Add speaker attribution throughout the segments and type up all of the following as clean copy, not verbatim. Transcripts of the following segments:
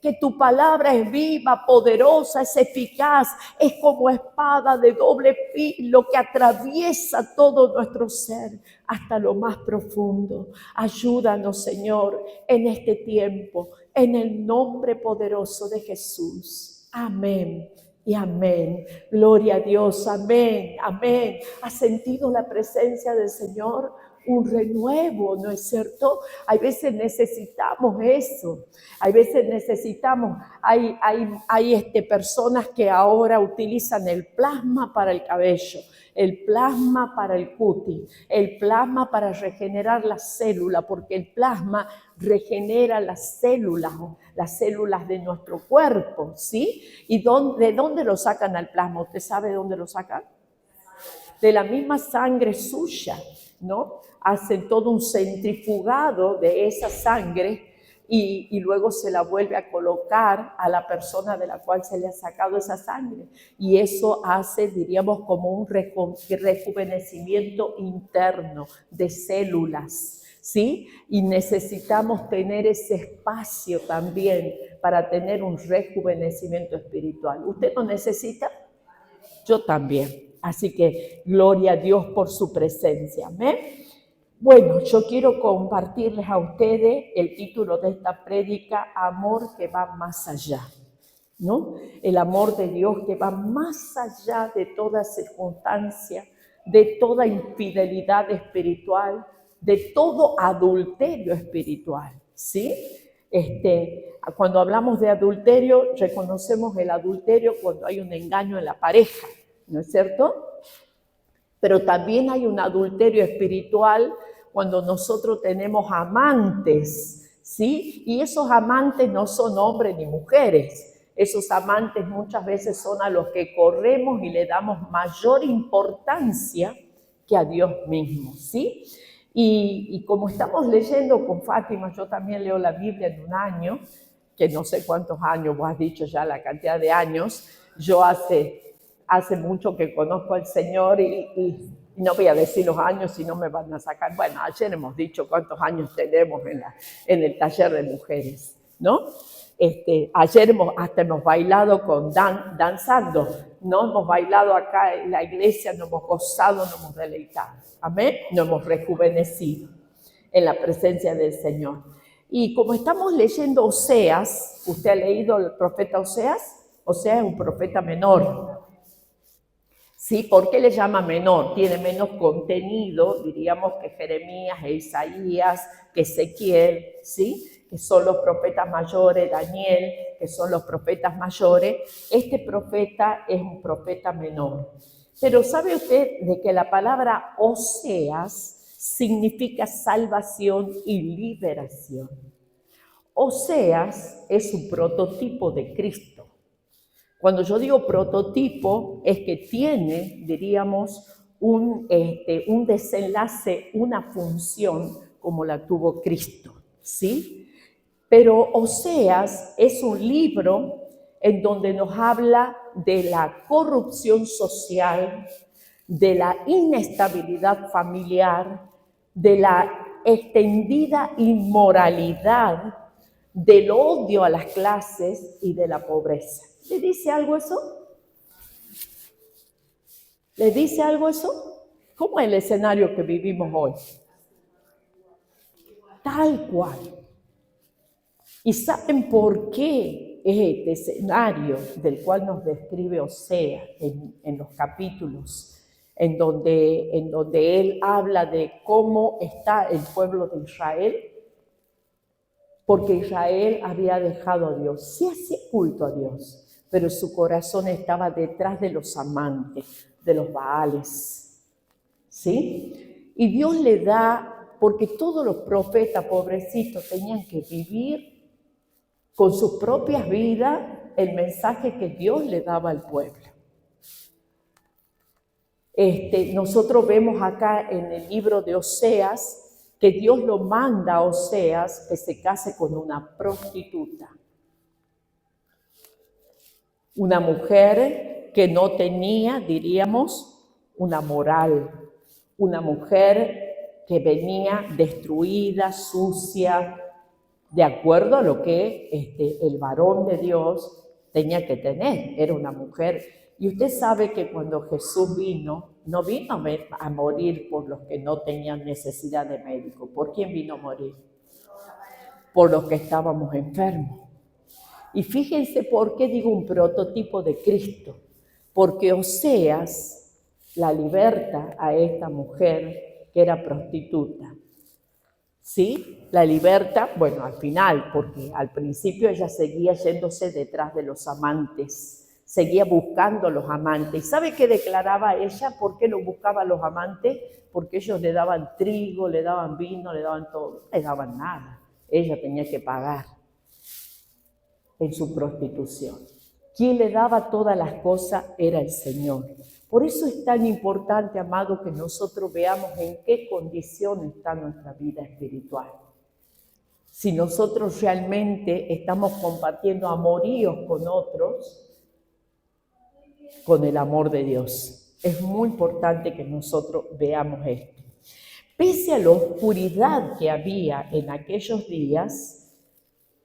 Speaker 1: que tu palabra es viva, poderosa, es eficaz, es como espada de doble filo que atraviesa todo nuestro ser hasta lo más profundo. Ayúdanos, Señor, en este tiempo, en el nombre poderoso de Jesús. Amén. Y amén. Gloria a Dios. Amén. Amén. ¿Has sentido la presencia del Señor? Un renuevo, ¿no es cierto? Hay veces necesitamos eso. Hay veces necesitamos, hay personas que ahora utilizan el plasma para el cabello, el plasma para el cutis, el plasma para regenerar la célula, porque el plasma regenera las células de nuestro cuerpo, ¿sí? ¿Y de dónde lo sacan al plasma? ¿Usted sabe de dónde lo sacan? De la misma sangre suya, ¿no? Hacen todo un centrifugado de esa sangre y luego se la vuelve a colocar a la persona de la cual se le ha sacado esa sangre. Y eso hace, diríamos, como un rejuvenecimiento interno de células, ¿sí? Y necesitamos tener ese espacio también para tener un rejuvenecimiento espiritual. ¿Usted lo necesita? Yo también. Así que gloria a Dios por su presencia. Amén. Bueno, yo quiero compartirles a ustedes el título de esta prédica, Amor que va más allá, ¿no? El amor de Dios que va más allá de toda circunstancia, de toda infidelidad espiritual, de todo adulterio espiritual, ¿sí? Cuando hablamos de adulterio, reconocemos el adulterio cuando hay un engaño en la pareja, ¿no es cierto? Pero también hay un adulterio espiritual cuando nosotros tenemos amantes, ¿sí? Y esos amantes no son hombres ni mujeres. Esos amantes muchas veces son a los que corremos y le damos mayor importancia que a Dios mismo, ¿sí? Y como estamos leyendo con Fátima, yo también leo la Biblia en un año, que no sé cuántos años, vos has dicho ya la cantidad de años, yo hace mucho que conozco al Señor y no voy a decir los años si no me van a sacar. Bueno, ayer hemos dicho cuántos años tenemos en el taller de mujeres, ¿no? Ayer hasta hemos bailado danzando, ¿no? Hemos bailado acá en la iglesia, nos hemos gozado, nos hemos deleitado. Amén. Nos hemos rejuvenecido en la presencia del Señor. Y como estamos leyendo Oseas, ¿usted ha leído el profeta Oseas? Oseas es un profeta menor. ¿Sí? ¿Por qué le llama menor? Tiene menos contenido, diríamos, que Jeremías e Isaías, que Ezequiel, ¿sí? Que son los profetas mayores, Daniel, que son los profetas mayores. Este profeta es un profeta menor. Pero ¿sabe usted de que la palabra Oseas significa salvación y liberación? Oseas es un prototipo de Cristo. Cuando yo digo prototipo, es que tiene, diríamos, un desenlace, una función como la tuvo Cristo, ¿sí? Pero Oseas es un libro en donde nos habla de la corrupción social, de la inestabilidad familiar, de la extendida inmoralidad, del odio a las clases y de la pobreza. ¿Le dice algo eso? ¿Le dice algo eso? ¿Cómo es el escenario que vivimos hoy? Tal cual. ¿Y saben por qué es este escenario del cual nos describe Oseas en los capítulos, en donde él habla de cómo está el pueblo de Israel? Porque Israel había dejado a Dios, sí hacía culto a Dios, pero su corazón estaba detrás de los amantes, de los Baales, ¿sí? Y Dios le da, porque todos los profetas, pobrecitos, tenían que vivir con sus propias vidas el mensaje que Dios le daba al pueblo. Nosotros vemos acá en el libro de Oseas que Dios lo manda a Oseas que se case con una prostituta. Una mujer que no tenía, diríamos, una moral. Una mujer que venía destruida, sucia, de acuerdo a lo que el varón de Dios tenía que tener. Era una mujer. Y usted sabe que cuando Jesús vino, no vino a morir por los que no tenían necesidad de médico. ¿Por quién vino a morir? Por los que estábamos enfermos. Y fíjense por qué digo un prototipo de Cristo. Porque Oseas la liberta a esta mujer que era prostituta. ¿Sí? La liberta, bueno, al final, porque al principio ella seguía yéndose detrás de los amantes, seguía buscando los amantes. ¿Y sabe qué declaraba ella? ¿Por qué lo buscaba a los amantes? Porque ellos le daban trigo, le daban vino, le daban todo, no le daban nada. Ella tenía que pagar en su prostitución. Quien le daba todas las cosas era el Señor. Por eso es tan importante, amado, que nosotros veamos en qué condición está nuestra vida espiritual. Si nosotros realmente estamos compartiendo amoríos con otros, con el amor de Dios. Es muy importante que nosotros veamos esto. Pese a la oscuridad que había en aquellos días,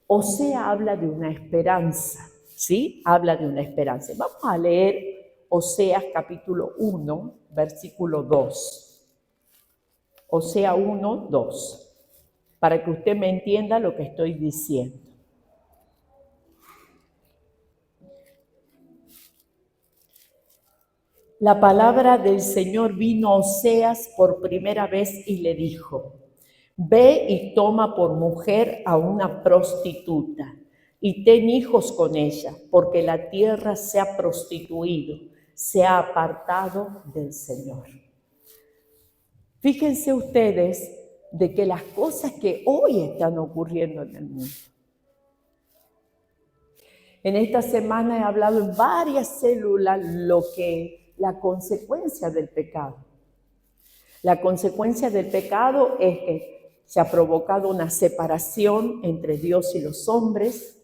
Speaker 1: Oseas habla de una esperanza, ¿sí? Habla de una esperanza. Vamos a leer Oseas capítulo 1, versículo 2. Oseas 1, 2. Para que usted me entienda lo que estoy diciendo. La palabra del Señor vino a Oseas por primera vez y le dijo: ve y toma por mujer a una prostituta y ten hijos con ella, porque la tierra se ha prostituido, se ha apartado del Señor. Fíjense ustedes de que las cosas que hoy están ocurriendo en el mundo. En esta semana he hablado en varias células la consecuencia del pecado. La consecuencia del pecado es que se ha provocado una separación entre Dios y los hombres.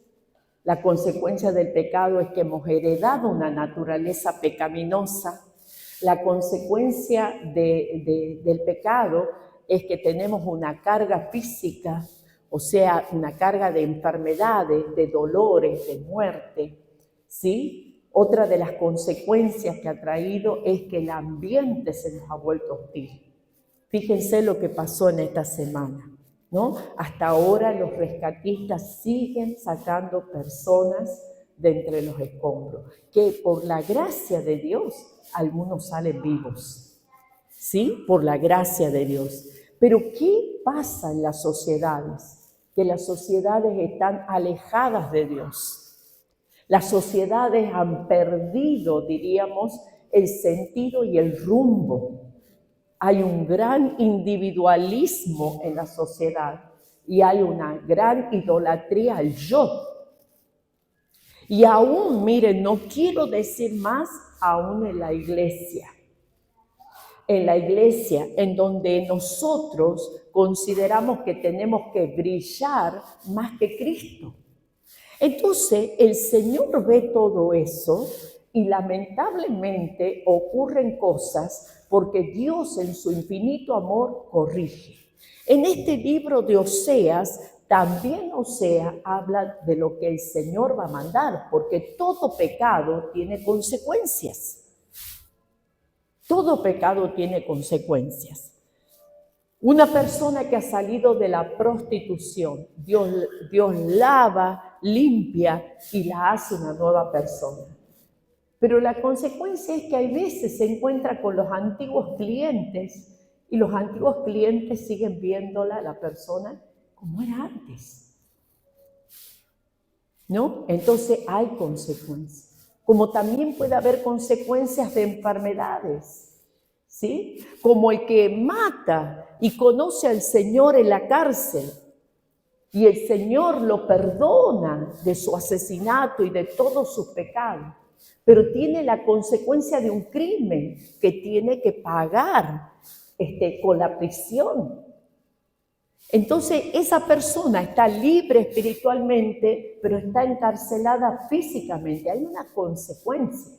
Speaker 1: La consecuencia del pecado es que hemos heredado una naturaleza pecaminosa. La consecuencia del pecado es que tenemos una carga física, o sea, una carga de enfermedades, de dolores, de muerte, ¿sí? Otra de las consecuencias que ha traído es que el ambiente se nos ha vuelto hostil. Fíjense lo que pasó en esta semana, ¿no? Hasta ahora los rescatistas siguen sacando personas de entre los escombros, que por la gracia de Dios algunos salen vivos, ¿sí? Por la gracia de Dios. Pero ¿qué pasa en las sociedades? Que las sociedades están alejadas de Dios. Las sociedades han perdido, diríamos, el sentido y el rumbo. Hay un gran individualismo en la sociedad y hay una gran idolatría al yo. Y aún, miren, no quiero decir más, aún en la iglesia. En la iglesia, en donde nosotros consideramos que tenemos que brillar más que Cristo. Entonces, el Señor ve todo eso y lamentablemente ocurren cosas porque Dios en su infinito amor corrige. En este libro de Oseas, también Oseas habla de lo que el Señor va a mandar, porque todo pecado tiene consecuencias. Todo pecado tiene consecuencias. Una persona que ha salido de la prostitución, Dios lava, limpia y la hace una nueva persona. Pero la consecuencia es que hay veces se encuentra con los antiguos clientes y los antiguos clientes siguen viéndola, la persona, como era antes. ¿No? Entonces hay consecuencias. Como también puede haber consecuencias de enfermedades, ¿sí? Como el que mata y conoce al Señor en la cárcel y el Señor lo perdona de su asesinato y de todos sus pecados, pero tiene la consecuencia de un crimen que tiene que pagar con la prisión. Entonces, esa persona está libre espiritualmente, pero está encarcelada físicamente. Hay una consecuencia.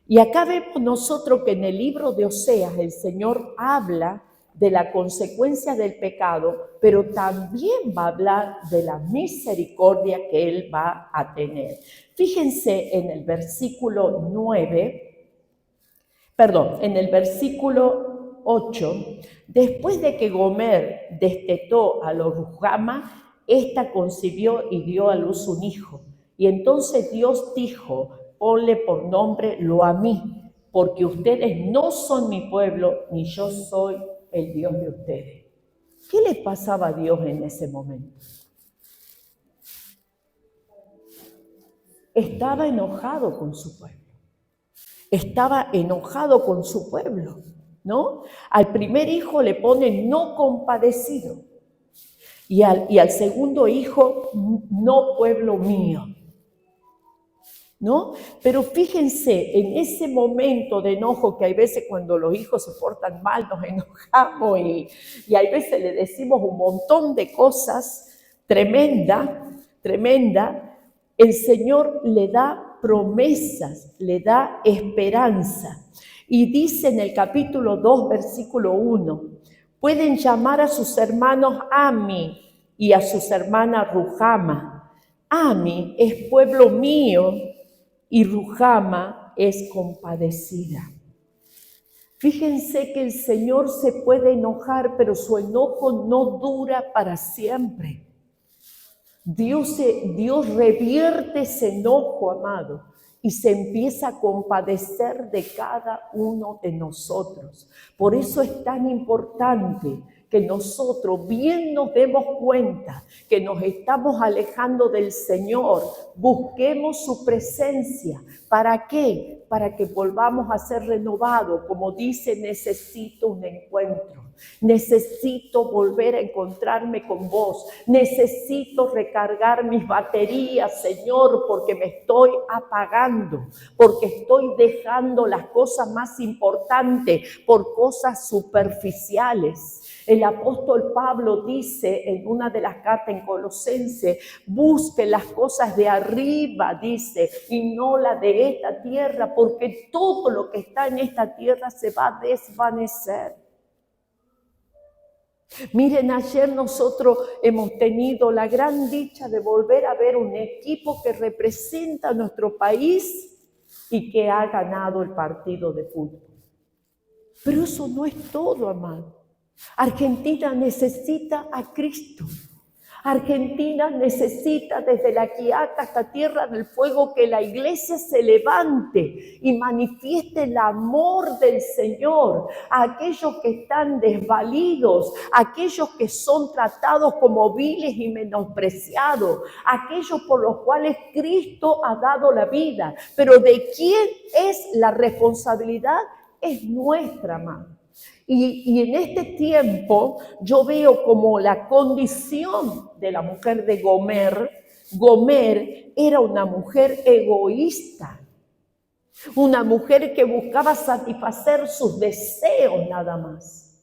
Speaker 1: Y acá vemos nosotros que en el libro de Oseas el Señor habla de la consecuencia del pecado, pero también va a hablar de la misericordia que Él va a tener. Fíjense en el versículo 9, en el versículo 8, después de que Gomer destetó a Lo-ruhama, ésta concibió y dio a luz un hijo. Y entonces Dios dijo, ponle por nombre Lo-ammi, porque ustedes no son mi pueblo, ni yo soy el Dios de ustedes. ¿Qué le pasaba a Dios en ese momento? Estaba enojado con su pueblo. Estaba enojado con su pueblo, ¿no? Al primer hijo le pone no compadecido. Y al segundo hijo, no pueblo mío. ¿No? Pero fíjense, en ese momento de enojo, que hay veces cuando los hijos se portan mal nos enojamos y hay veces le decimos un montón de cosas tremenda, el Señor le da promesas, le da esperanza. Y dice en el capítulo 2, versículo 1, pueden llamar a sus hermanos Ammi y a sus hermanas Ruhama. Ammi es pueblo mío y Ruhama es compadecida. Fíjense que el Señor se puede enojar, pero su enojo no dura para siempre. Dios revierte ese enojo, amado, y se empieza a compadecer de cada uno de nosotros. Por eso es tan importante que nosotros bien nos demos cuenta que nos estamos alejando del Señor, busquemos su presencia. ¿Para qué? Para que volvamos a ser renovados. Como dice, necesito un encuentro. Necesito volver a encontrarme con vos. Necesito recargar mis baterías, Señor, porque me estoy apagando, porque estoy dejando las cosas más importantes por cosas superficiales. El apóstol Pablo dice en una de las cartas en Colosenses, busque las cosas de arriba, dice, y no la de esta tierra, porque todo lo que está en esta tierra se va a desvanecer. Miren, ayer nosotros hemos tenido la gran dicha de volver a ver un equipo que representa a nuestro país y que ha ganado el partido de fútbol. Pero eso no es todo, amado. Argentina necesita a Cristo. Argentina necesita desde la Quiaca hasta Tierra del Fuego que la iglesia se levante y manifieste el amor del Señor a aquellos que están desvalidos, a aquellos que son tratados como viles y menospreciados, a aquellos por los cuales Cristo ha dado la vida. Pero ¿de quién es la responsabilidad? Es nuestra, amada. Y en este tiempo yo veo como la condición de la mujer de Gomer. Gomer era una mujer egoísta, una mujer que buscaba satisfacer sus deseos nada más.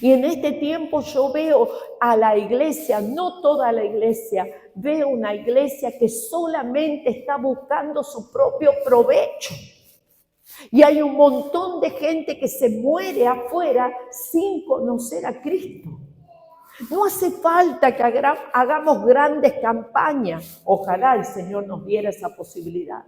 Speaker 1: Y en este tiempo yo veo a la iglesia, no toda la iglesia, veo una iglesia que solamente está buscando su propio provecho. Y hay un montón de gente que se muere afuera sin conocer a Cristo. No hace falta que hagamos grandes campañas. Ojalá el Señor nos diera esa posibilidad.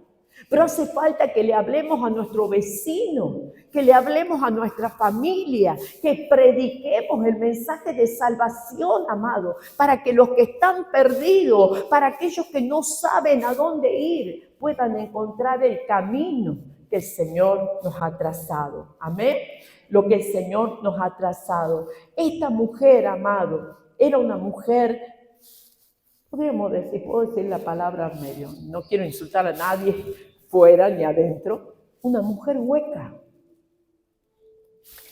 Speaker 1: Pero hace falta que le hablemos a nuestro vecino, que le hablemos a nuestra familia, que prediquemos el mensaje de salvación, amado, para que los que están perdidos, para aquellos que no saben a dónde ir, puedan encontrar el camino que el Señor nos ha trazado. Amén. Lo que el Señor nos ha trazado. Esta mujer, amado, era una mujer, podemos decir, puedo decir la palabra medio, no quiero insultar a nadie fuera ni adentro, una mujer hueca.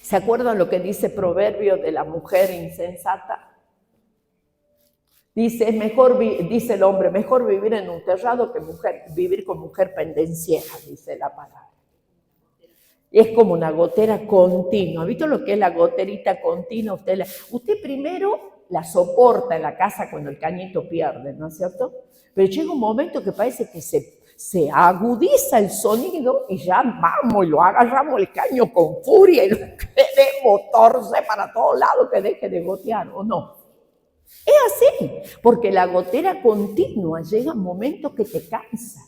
Speaker 1: ¿Se acuerdan lo que dice Proverbio de la mujer insensata? Dice, dice el hombre, mejor vivir en un terrado que vivir con mujer pendenciera, dice la palabra. Es como una gotera continua. ¿Visto lo que es la goterita continua? Usted primero la soporta en la casa cuando el cañito pierde, ¿no es cierto? Pero llega un momento que parece que se se agudiza el sonido y ya vamos y lo agarramos el caño con furia y lo queremos torcer para todos lados que deje de gotear, ¿o no? Es así, porque la gotera continua llega un momento que te cansa.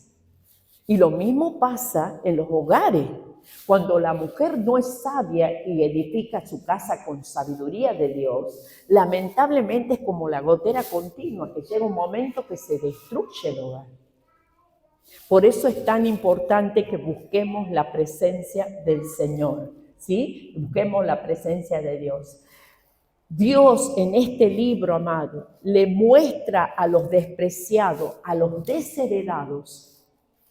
Speaker 1: Y lo mismo pasa en los hogares. Cuando la mujer no es sabia y edifica su casa con sabiduría de Dios, lamentablemente es como la gotera continua, que llega un momento que se destruye el hogar. Por eso es tan importante que busquemos la presencia del Señor, ¿sí? Busquemos la presencia de Dios. Dios en este libro, amado, le muestra a los despreciados, a los desheredados,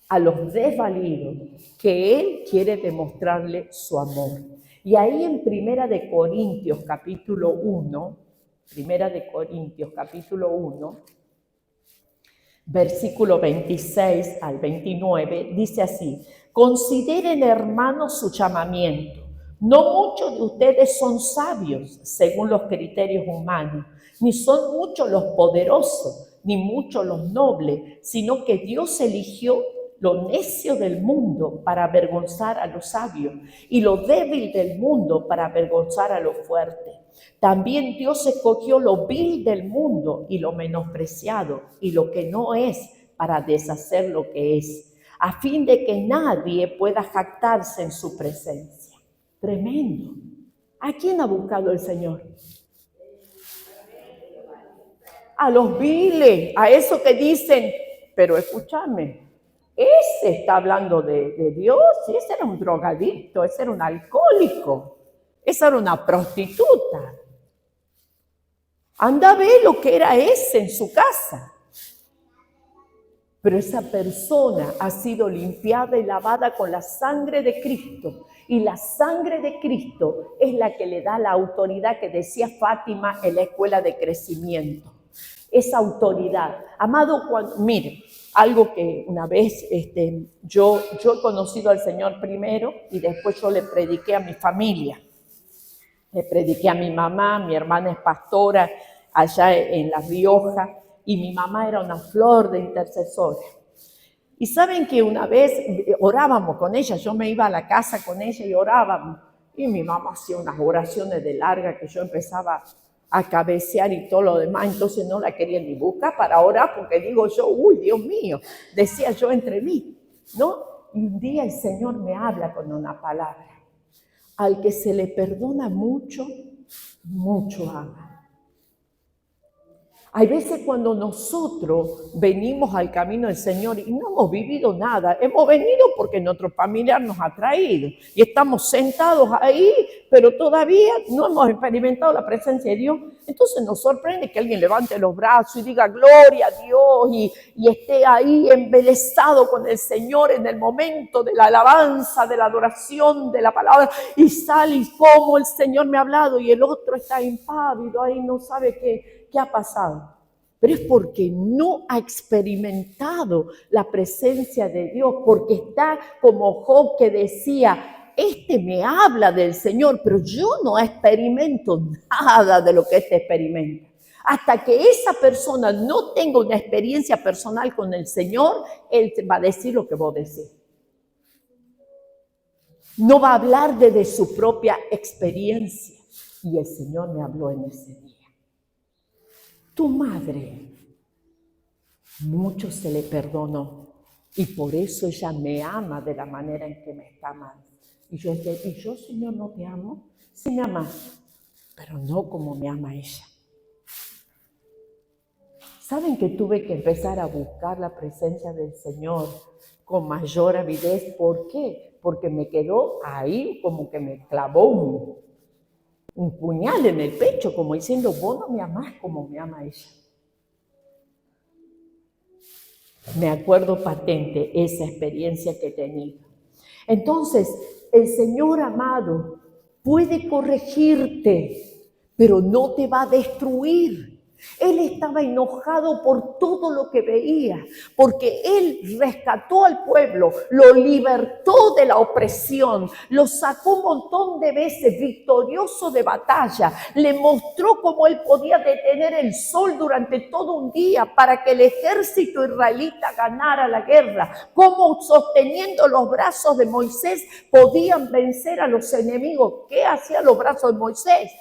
Speaker 1: a los desvalidos, que Él quiere demostrarle su amor. Y ahí en Primera de Corintios capítulo 1, versículo 26 al 29, dice así: consideren, hermanos, su llamamiento. No muchos de ustedes son sabios según los criterios humanos, ni son muchos los poderosos, ni muchos los nobles, sino que Dios eligió lo necio del mundo para avergonzar a los sabios y lo débil del mundo para avergonzar a los fuertes. También Dios escogió lo vil del mundo y lo menospreciado y lo que no es para deshacer lo que es, a fin de que nadie pueda jactarse en su presencia. Tremendo. ¿A quién ha buscado el Señor? A los viles, a esos que dicen, pero escúchame, ese está hablando de Dios, y ese era un drogadicto, ese era un alcohólico, esa era una prostituta. Anda a ver lo que era ese en su casa. Pero esa persona ha sido limpiada y lavada con la sangre de Cristo. Y la sangre de Cristo es la que le da la autoridad que decía Fátima en la escuela de crecimiento. Esa autoridad. Amado, mire, algo que una vez yo he conocido al Señor primero y después yo le prediqué a mi familia. Le prediqué a mi mamá, mi hermana es pastora allá en La Rioja y mi mamá era una flor de intercesora. Y saben que una vez orábamos con ella, yo me iba a la casa con ella y orábamos. Y mi mamá hacía unas oraciones de larga que yo empezaba a cabecear y todo lo demás, entonces no la quería ni buscar para orar porque digo yo, uy, Dios mío, decía yo entre mí, ¿no? Y un día el Señor me habla con una palabra. Al que se le perdona mucho, mucho ama. Hay veces cuando nosotros venimos al camino del Señor y no hemos vivido nada, hemos venido porque nuestro familiar nos ha traído y estamos sentados ahí, pero todavía no hemos experimentado la presencia de Dios. Entonces nos sorprende que alguien levante los brazos y diga gloria a Dios y esté ahí embelesado con el Señor en el momento de la alabanza, de la adoración, de la palabra, y sale y como el Señor me ha hablado y el otro está impávido ahí, no sabe qué ha pasado. Pero es porque no ha experimentado la presencia de Dios, porque está como Job que decía, me habla del Señor, pero yo no experimento nada de lo que experimenta. Hasta que esa persona no tenga una experiencia personal con el Señor, Él va a decir lo que vos decís. No va a hablar desde su propia experiencia. Y el Señor me habló en ese día. Tu madre, mucho se le perdonó y por eso ella me ama de la manera en que me está amando. Y yo, Señor, no te amo. Sí me amas, pero no como me ama ella. ¿Saben que tuve que empezar a buscar la presencia del Señor con mayor avidez? ¿Por qué? Porque me quedó ahí como que me clavó un puñal en el pecho, como diciendo, vos no me amás como me ama ella. Me acuerdo patente esa experiencia que he tenido. Entonces, el Señor amado puede corregirte, pero no te va a destruir. Él estaba enojado por todo lo que veía, porque él rescató al pueblo, lo libertó de la opresión, lo sacó un montón de veces victorioso de batalla, le mostró cómo él podía detener el sol durante todo un día para que el ejército israelita ganara la guerra, cómo sosteniendo los brazos de Moisés podían vencer a los enemigos. ¿Qué hacían los brazos de Moisés?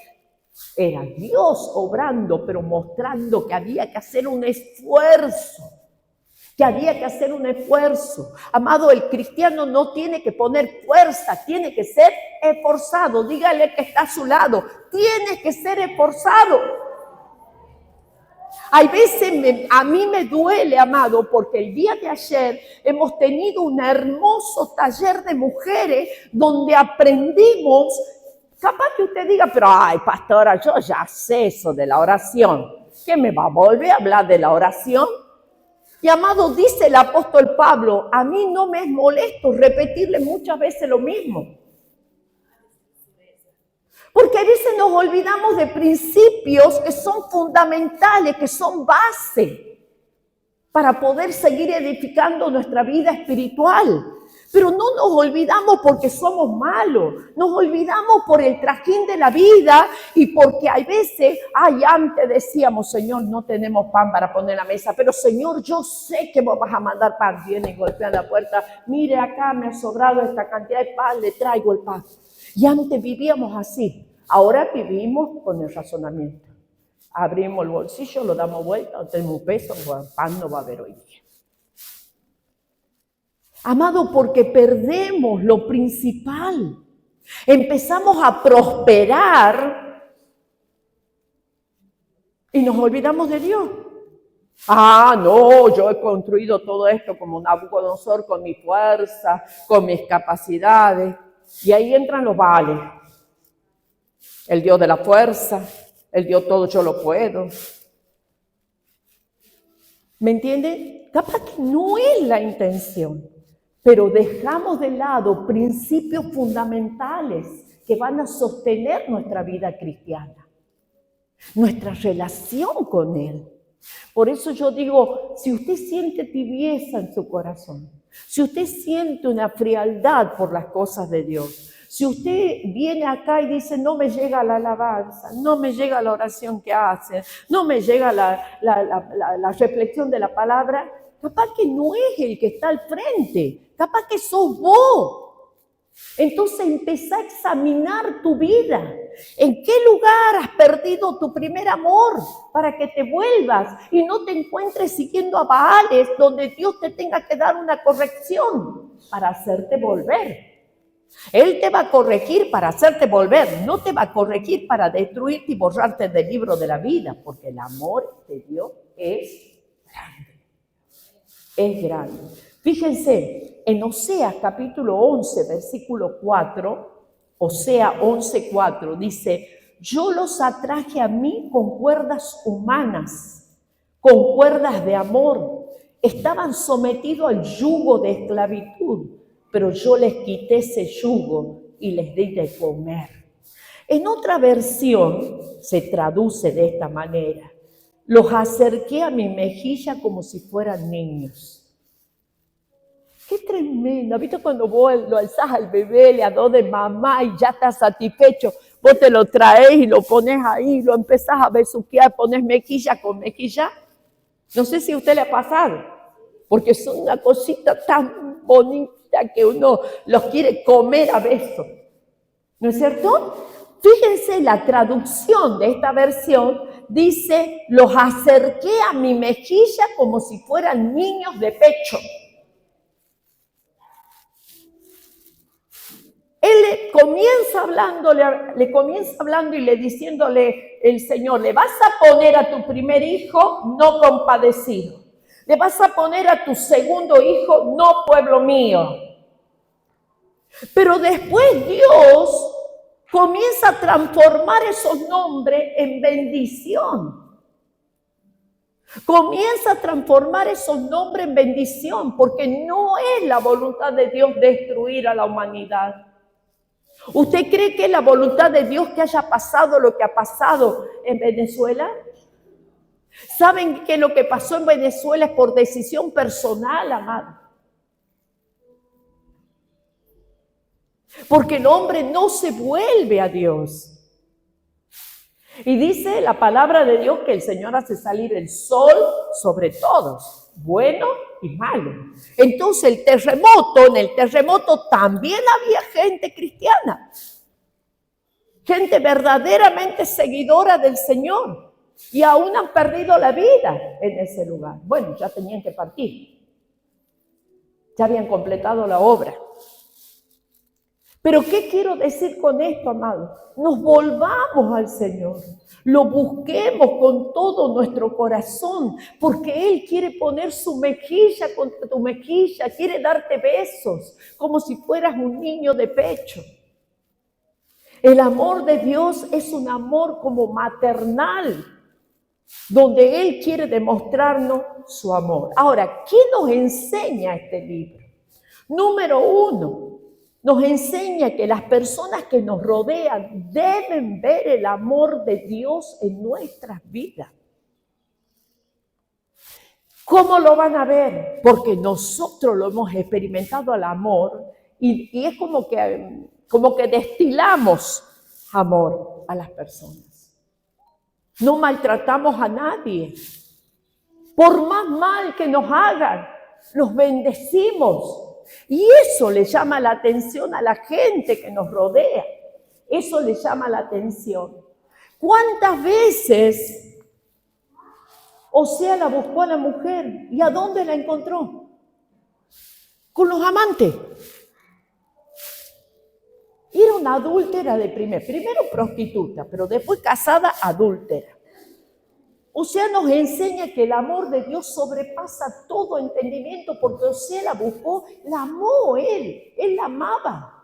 Speaker 1: Era Dios obrando, pero mostrando que había que hacer un esfuerzo. Amado, el cristiano no tiene que poner fuerza, tiene que ser esforzado. Dígale que está a su lado, tiene que ser esforzado. Hay veces a mí me duele, amado, porque el día de ayer hemos tenido un hermoso taller de mujeres donde aprendimos. Capaz que usted diga, pero ay, pastora, yo ya sé eso de la oración. ¿Qué me va a volver a hablar de la oración? Y amado, dice el apóstol Pablo, a mí no me es molesto repetirle muchas veces lo mismo. Porque a veces nos olvidamos de principios que son fundamentales, que son base para poder seguir edificando nuestra vida espiritual. Pero no nos olvidamos porque somos malos, nos olvidamos por el trajín de la vida y porque hay veces, antes decíamos, Señor, no tenemos pan para poner en la mesa, pero Señor, yo sé que vos vas a mandar pan. Viene y golpea la puerta, mire acá, me ha sobrado esta cantidad de pan, le traigo el pan. Y antes vivíamos así, ahora vivimos con el razonamiento. Abrimos el bolsillo, lo damos vuelta, no tenemos un peso, pan no va a haber hoy día. Amado, porque perdemos lo principal. Empezamos a prosperar y nos olvidamos de Dios. No, yo he construido todo esto como Nabucodonosor con mi fuerza, con mis capacidades. Y ahí entran los Baales. El Dios de la fuerza, el Dios todo yo lo puedo. ¿Me entienden? Capaz que no es la intención. Pero dejamos de lado principios fundamentales que van a sostener nuestra vida cristiana, nuestra relación con Él. Por eso yo digo, si usted siente tibieza en su corazón, si usted siente una frialdad por las cosas de Dios, si usted viene acá y dice, no me llega la alabanza, no me llega la oración que hace, no me llega la reflexión de la palabra, capaz que no es el que está al frente, capaz que sos vos. Entonces empezá a examinar tu vida. ¿En qué lugar has perdido tu primer amor para que te vuelvas y no te encuentres siguiendo a Baales donde Dios te tenga que dar una corrección para hacerte volver? Él te va a corregir para hacerte volver, no te va a corregir para destruirte y borrarte del libro de la vida, porque el amor de Dios es grande. Es grande. Fíjense, en Oseas capítulo 11, versículo 4, Oseas 11:4, dice, yo los atraje a mí con cuerdas humanas, con cuerdas de amor. Estaban sometidos al yugo de esclavitud, pero yo les quité ese yugo y les di de comer. En otra versión se traduce de esta manera, los acerqué a mi mejilla como si fueran niños. ¡Qué tremendo! ¿Viste cuando vos lo alzás al bebé, le das de mamá y ya estás satisfecho? Vos te lo traes y lo pones ahí, lo empezás a besuquear, pones mejilla con mejilla. No sé si a usted le ha pasado, porque son una cosita tan bonita que uno los quiere comer a besos. ¿No es cierto? Fíjense, la traducción de esta versión dice, los acerqué a mi mejilla como si fueran niños de pecho. Él le comienza hablando y le diciéndole el Señor, le vas a poner a tu primer hijo no compadecido. Le vas a poner a tu segundo hijo no pueblo mío. Pero después Dios comienza a transformar esos nombres en bendición. Comienza a transformar esos nombres en bendición, porque no es la voluntad de Dios destruir a la humanidad. ¿Usted cree que es la voluntad de Dios que haya pasado lo que ha pasado en Venezuela? ¿Saben que lo que pasó en Venezuela es por decisión personal, amado? Porque el hombre no se vuelve a Dios. Y dice la palabra de Dios que el Señor hace salir el sol sobre todos, bueno y malo. Entonces en el terremoto también había gente cristiana, gente verdaderamente seguidora del Señor, y aún han perdido la vida en ese lugar. Bueno, ya tenían que partir, ya habían completado la obra. Pero ¿qué quiero decir con esto, amado? Nos volvamos al Señor, lo busquemos con todo nuestro corazón, porque Él quiere poner su mejilla contra tu mejilla, quiere darte besos, como si fueras un niño de pecho. El amor de Dios es un amor como maternal, donde Él quiere demostrarnos su amor. Ahora, ¿qué nos enseña este libro? Número 1. Nos enseña que las personas que nos rodean deben ver el amor de Dios en nuestras vidas. ¿Cómo lo van a ver? Porque nosotros lo hemos experimentado al amor y es como que destilamos amor a las personas. No maltratamos a nadie. Por más mal que nos hagan, los bendecimos. Y eso le llama la atención a la gente que nos rodea. Eso le llama la atención. ¿Cuántas veces Osea la buscó a la mujer? ¿Y a dónde la encontró? Con los amantes. Y era una adúltera de primero prostituta, pero después casada adúltera. Osea nos enseña que el amor de Dios sobrepasa todo entendimiento, porque Osea la buscó, la amó él la amaba.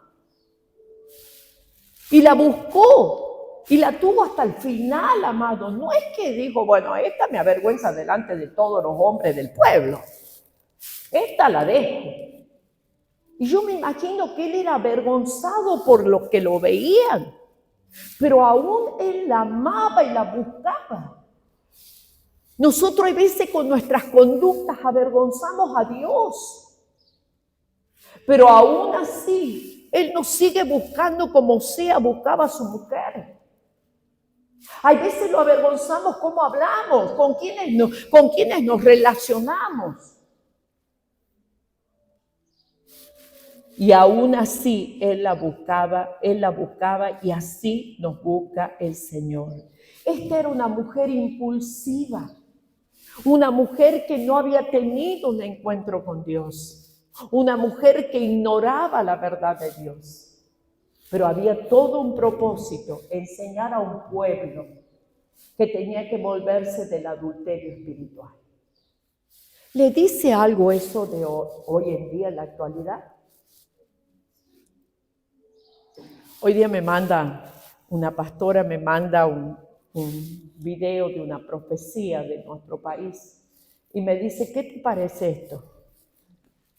Speaker 1: Y la buscó, y la tuvo hasta el final, amado. No es que dijo, bueno, esta me avergüenza delante de todos los hombres del pueblo. Esta la dejo. Y yo me imagino que él era avergonzado por los que lo veían, pero aún él la amaba y la buscaba. Nosotros a veces con nuestras conductas avergonzamos a Dios, pero aún así Él nos sigue buscando como Osea buscaba a su mujer. Hay veces lo avergonzamos cómo hablamos, con quienes nos relacionamos. Y aún así Él la buscaba y así nos busca el Señor. Esta era una mujer impulsiva. Una mujer que no había tenido un encuentro con Dios. Una mujer que ignoraba la verdad de Dios. Pero había todo un propósito, enseñar a un pueblo que tenía que volverse del adulterio espiritual. ¿Le dice algo eso de hoy en día, en la actualidad? Hoy día una pastora me manda un video de una profecía de nuestro país y me dice, ¿qué te parece esto?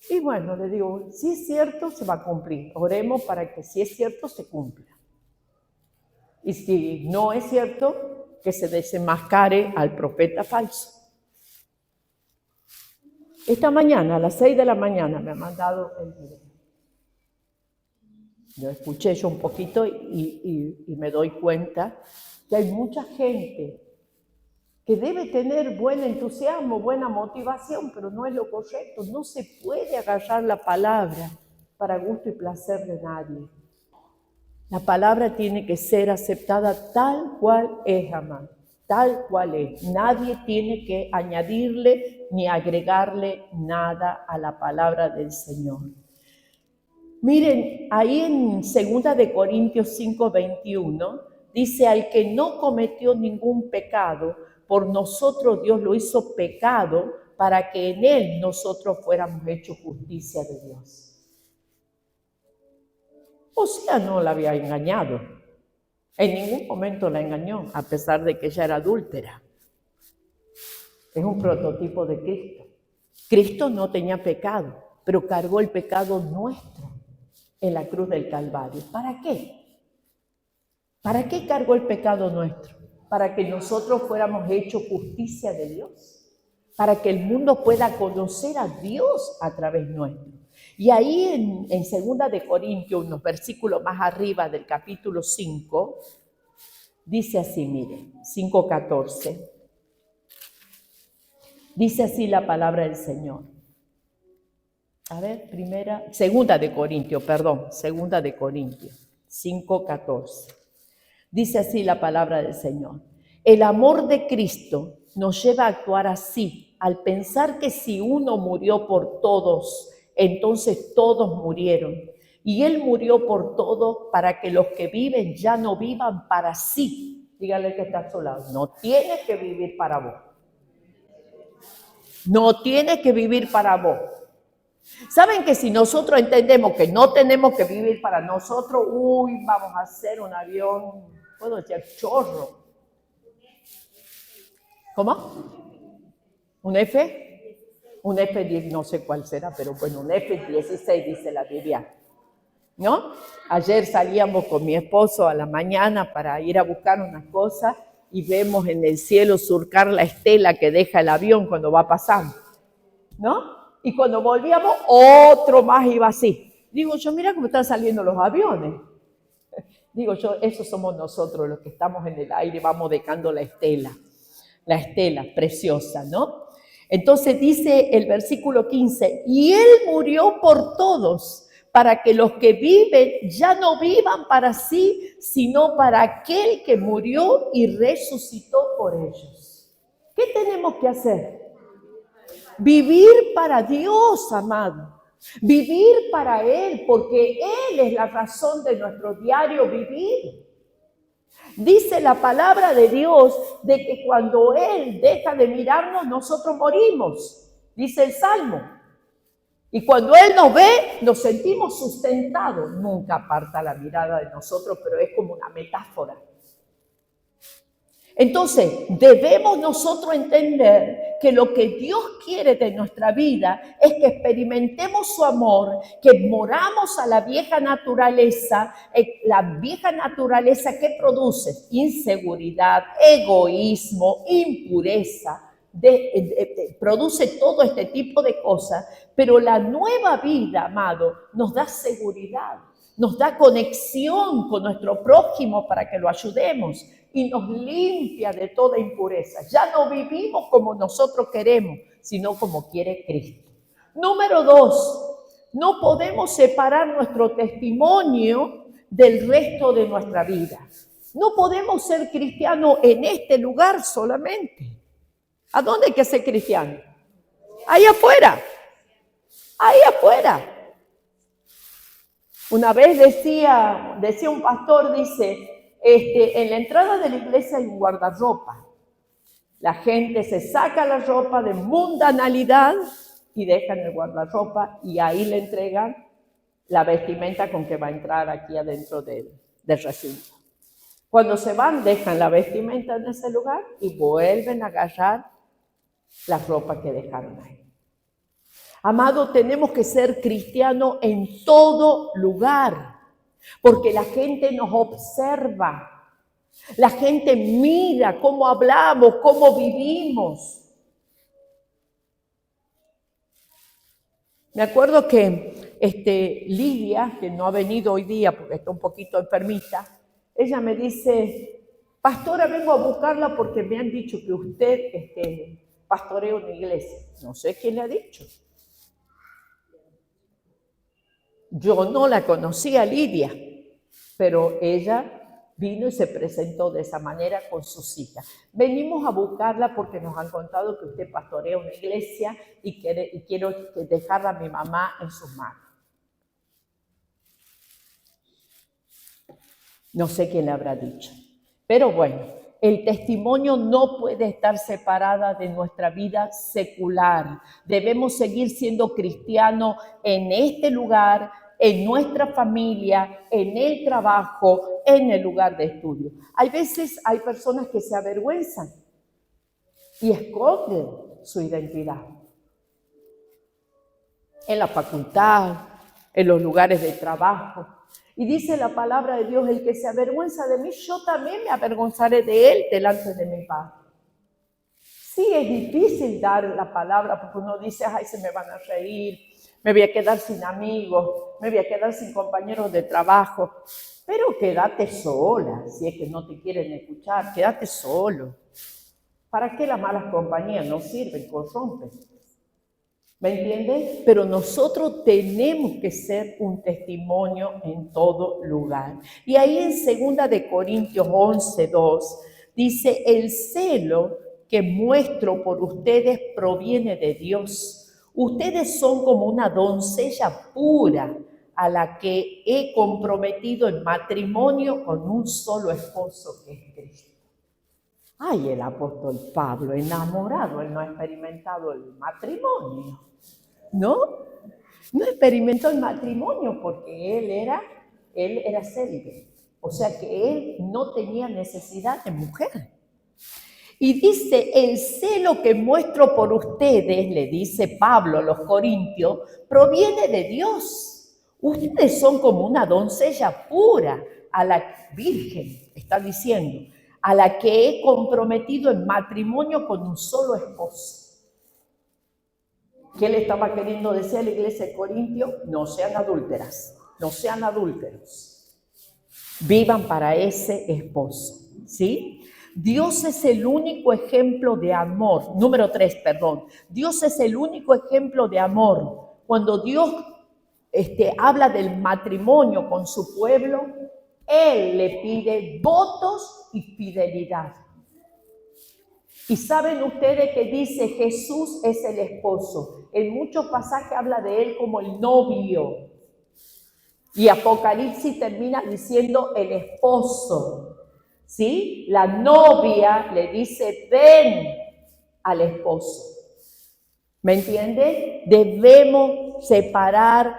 Speaker 1: Y bueno, le digo, si es cierto, se va a cumplir. Oremos para que si es cierto, se cumpla. Y si no es cierto, que se desenmascare al profeta falso. Esta mañana, a las 6 de la mañana, me ha mandado el video. Lo escuché yo un poquito y me doy cuenta que hay mucha gente que debe tener buen entusiasmo, buena motivación, pero no es lo correcto. No se puede agarrar la palabra para gusto y placer de nadie. La palabra tiene que ser aceptada tal cual es, amado, tal cual es. Nadie tiene que añadirle ni agregarle nada a la palabra del Señor. Miren, ahí en 2 Corintios 5:21 dice, al que no cometió ningún pecado, por nosotros Dios lo hizo pecado para que en él nosotros fuéramos hechos justicia de Dios. Osea no la había engañado. En ningún momento la engañó, a pesar de que ella era adúltera. Es un prototipo de Cristo. Cristo no tenía pecado, pero cargó el pecado nuestro en la cruz del Calvario. ¿Para qué? ¿Para qué cargó el pecado nuestro? para que nosotros fuéramos hechos justicia de Dios, para que el mundo pueda conocer a Dios a través nuestro. Y ahí en 2 de Corintios, unos versículos más arriba del capítulo 5, dice así, miren, 5:14. Dice así la palabra del Señor. A ver, 2 de Corintios, 5:14. Dice así la palabra del Señor. El amor de Cristo nos lleva a actuar así, al pensar que si uno murió por todos, entonces todos murieron. Y Él murió por todos para que los que viven ya no vivan para sí. Dígale que está a su lado. No tienes que vivir para vos. No tienes que vivir para vos. ¿Saben que si nosotros entendemos que no tenemos que vivir para nosotros, vamos a hacer un avión, puedo decir, chorro? ¿Cómo? ¿Un F? Un F10, no sé cuál será, pero bueno, un F-16 dice la Biblia, ¿no? Ayer salíamos con mi esposo a la mañana para ir a buscar unas cosas y vemos en el cielo surcar la estela que deja el avión cuando va pasando, ¿no? Y cuando volvíamos, otro más iba así. Digo yo, mira cómo están saliendo los aviones. Digo yo, esos somos nosotros los que estamos en el aire, vamos dejando la estela preciosa, ¿no? Entonces dice el versículo 15, y Él murió por todos, para que los que viven ya no vivan para sí, sino para aquel que murió y resucitó por ellos. ¿Qué tenemos que hacer? Vivir para Dios, amado. Vivir para Él, porque Él es la razón de nuestro diario vivir. Dice la palabra de Dios de que cuando Él deja de mirarnos, nosotros morimos. Dice el Salmo. Y cuando Él nos ve, nos sentimos sustentados. Nunca aparta la mirada de nosotros, pero es como una metáfora. Entonces, debemos nosotros entender que lo que Dios quiere de nuestra vida es que experimentemos su amor, que moramos a la vieja naturaleza que produce inseguridad, egoísmo, impureza, produce todo este tipo de cosas, pero la nueva vida, amado, nos da seguridad, nos da conexión con nuestro prójimo para que lo ayudemos y nos limpia de toda impureza. Ya no vivimos como nosotros queremos, sino como quiere Cristo. Número 2, no podemos separar nuestro testimonio del resto de nuestra vida. No podemos ser cristianos en este lugar solamente. ¿A dónde hay que ser cristiano? Ahí afuera. Ahí afuera. Una vez decía un pastor, dice, en la entrada de la iglesia hay un guardarropa. La gente se saca la ropa de mundanalidad y dejan el guardarropa y ahí le entregan la vestimenta con que va a entrar aquí adentro del recinto. Cuando se van, dejan la vestimenta en ese lugar y vuelven a agarrar la ropa que dejaron ahí. Amado, tenemos que ser cristianos en todo lugar, porque la gente nos observa, la gente mira cómo hablamos, cómo vivimos. Me acuerdo que Lidia, que no ha venido hoy día porque está un poquito enfermita, ella me dice, pastora, vengo a buscarla porque me han dicho que usted pastorea una iglesia. No sé quién le ha dicho. Yo no la conocía, Lidia, pero ella vino y se presentó de esa manera con sus hijas. Venimos a buscarla porque nos han contado que usted pastorea una iglesia y quiero dejarla a mi mamá en sus manos. No sé quién le habrá dicho, pero bueno, el testimonio no puede estar separada de nuestra vida secular. Debemos seguir siendo cristianos en este lugar, en nuestra familia, en el trabajo, en el lugar de estudio. Hay veces hay personas que se avergüenzan y esconden su identidad. En la facultad, en los lugares de trabajo. Y dice la palabra de Dios, el que se avergüenza de mí, yo también me avergonzaré de él delante de mi Padre. Sí, es difícil dar la palabra porque uno dice, ay, se me van a reír, me voy a quedar sin amigos, me voy a quedar sin compañeros de trabajo. Pero quédate sola, si es que no te quieren escuchar, quédate solo. ¿Para qué las malas compañías? No sirven, corrompen. ¿Me entiendes? Pero nosotros tenemos que ser un testimonio en todo lugar. Y ahí en 2 de Corintios 11:2 dice, el celo que muestro por ustedes proviene de Dios. Ustedes son como una doncella pura a la que he comprometido en matrimonio con un solo esposo que es Cristo. Ay, el apóstol Pablo, enamorado, él no ha experimentado el matrimonio, ¿no? No experimentó el matrimonio porque él era célibe. O sea que él no tenía necesidad de mujer. Y dice, el celo que muestro por ustedes, le dice Pablo a los corintios, proviene de Dios. Ustedes son como una doncella pura, a la virgen, está diciendo, a la que he comprometido en matrimonio con un solo esposo. ¿Qué le estaba queriendo decir a la iglesia de Corintios? No sean adúlteras, no sean adúlteros. Vivan para ese esposo, ¿sí? Dios es el único ejemplo de amor. Número 3, perdón. Dios es el único ejemplo de amor. Cuando Dios habla del matrimonio con su pueblo, Él le pide votos y fidelidad. Y saben ustedes que dice Jesús es el esposo. En muchos pasajes habla de Él como el novio. Y Apocalipsis termina diciendo el esposo. ¿Sí? La novia le dice, ven al esposo. ¿Me entiende? Debemos separar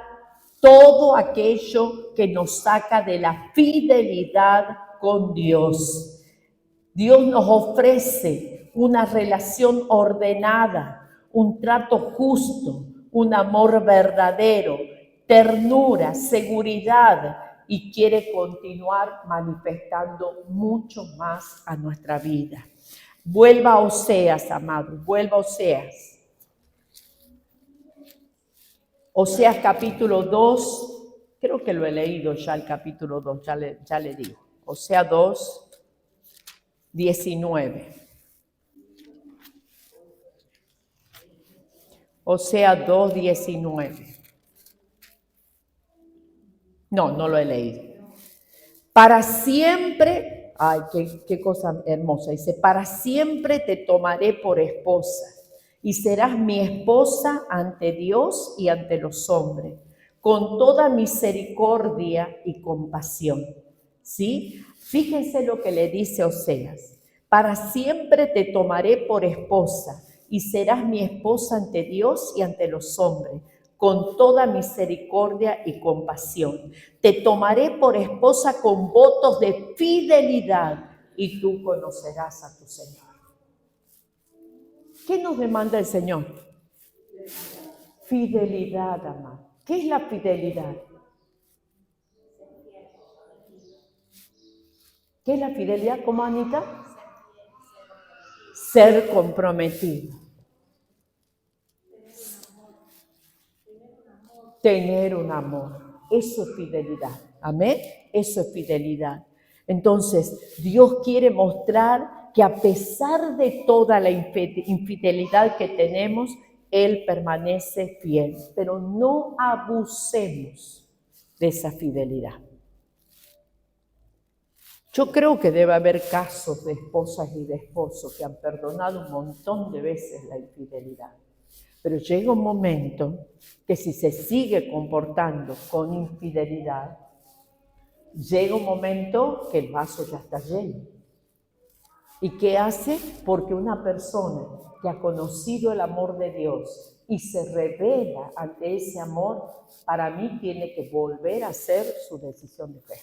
Speaker 1: todo aquello que nos saca de la fidelidad con Dios. Dios nos ofrece una relación ordenada, un trato justo, un amor verdadero, ternura, seguridad, y quiere continuar manifestando mucho más a nuestra vida. Vuelva a Oseas, amado, vuelva a Oseas. Oseas capítulo 2, creo que lo he leído ya el capítulo 2, ya le digo. Oseas 2, 19. Oseas 2, 19. No lo he leído. Para siempre, ay, qué cosa hermosa, dice, para siempre te tomaré por esposa y serás mi esposa ante Dios y ante los hombres, con toda misericordia y compasión. ¿Sí? Fíjense lo que le dice Oseas, para siempre te tomaré por esposa y serás mi esposa ante Dios y ante los hombres, con toda misericordia y compasión. Te tomaré por esposa con votos de fidelidad y tú conocerás a tu Señor. ¿Qué nos demanda el Señor? Fidelidad, amado. ¿Qué es la fidelidad? ¿Qué es la fidelidad, como Anita? Ser comprometido. Tener un amor. Eso es fidelidad. Amén. Eso es fidelidad. Entonces, Dios quiere mostrar que a pesar de toda la infidelidad que tenemos, Él permanece fiel. Pero no abusemos de esa fidelidad. Yo creo que debe haber casos de esposas y de esposos que han perdonado un montón de veces la infidelidad. Pero llega un momento que si se sigue comportando con infidelidad, llega un momento que el vaso ya está lleno. ¿Y qué hace? Porque una persona que ha conocido el amor de Dios y se revela ante ese amor, para mí tiene que volver a hacer su decisión de fe.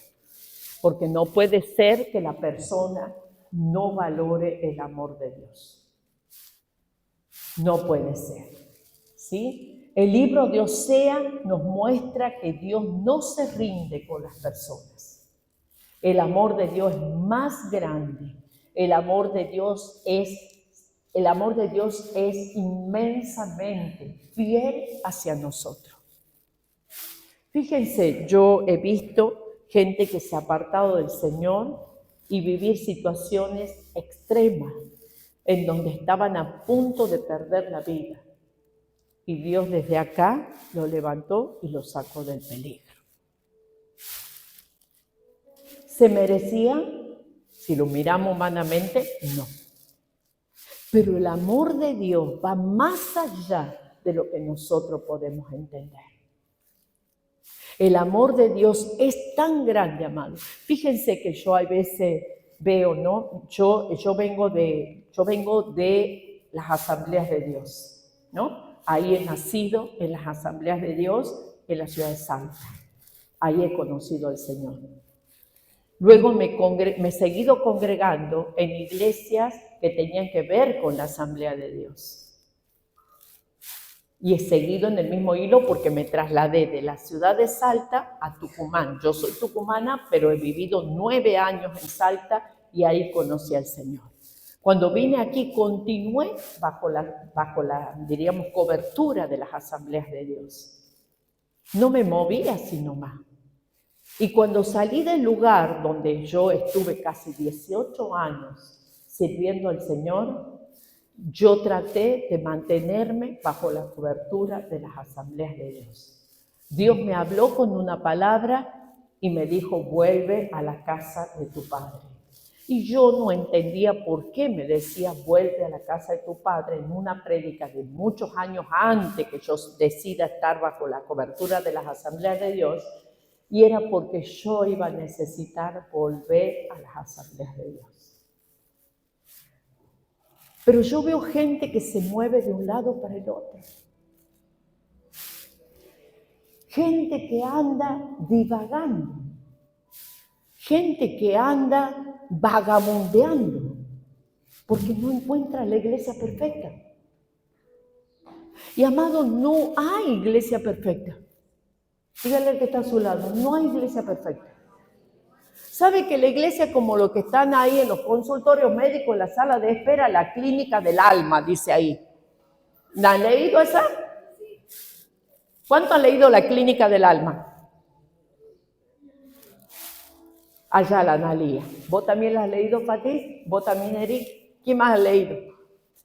Speaker 1: Porque no puede ser que la persona no valore el amor de Dios. No puede ser. ¿Sí? El libro de Osea nos muestra que Dios no se rinde con las personas. El amor de Dios es más grande. El amor de Dios es inmensamente fiel hacia nosotros. Fíjense, yo he visto gente que se ha apartado del Señor y vivir situaciones extremas en donde estaban a punto de perder la vida. Y Dios desde acá lo levantó y lo sacó del peligro. ¿Se merecía? Si lo miramos humanamente, no. Pero el amor de Dios va más allá de lo que nosotros podemos entender. El amor de Dios es tan grande, amados. Fíjense que yo a veces veo, ¿no? Yo vengo de las asambleas de Dios, ¿no? Ahí he nacido en las asambleas de Dios en la ciudad de Salta. Ahí he conocido al Señor. Luego me he seguido congregando en iglesias que tenían que ver con la asamblea de Dios. Y he seguido en el mismo hilo porque me trasladé de la ciudad de Salta a Tucumán. Yo soy tucumana, pero he vivido 9 años en Salta y ahí conocí al Señor. Cuando vine aquí, continué bajo la, diríamos, cobertura de las asambleas de Dios. No me moví así nomás. Y cuando salí del lugar donde yo estuve casi 18 años sirviendo al Señor, yo traté de mantenerme bajo la cobertura de las asambleas de Dios. Dios me habló con una palabra y me dijo, vuelve a la casa de tu padre. Y yo no entendía por qué me decía, vuelve a la casa de tu padre, en una prédica de muchos años antes que yo decida estar bajo la cobertura de las asambleas de Dios, y era porque yo iba a necesitar volver a las asambleas de Dios. Pero yo veo gente que se mueve de un lado para el otro. Gente que anda divagando. Gente que anda vagabundeando, porque no encuentra la iglesia perfecta. Y amado, no hay iglesia perfecta. Dígale al que está a su lado, no hay iglesia perfecta. ¿Sabe que la iglesia es como los que están ahí en los consultorios médicos, en la sala de espera, la clínica del alma, dice ahí? ¿La han leído esa? ¿Cuánto han leído la clínica del alma? Allá la Analía. ¿Vos también la has leído, Fatih? ¿Vos también, Eric? ¿Quién más ha leído?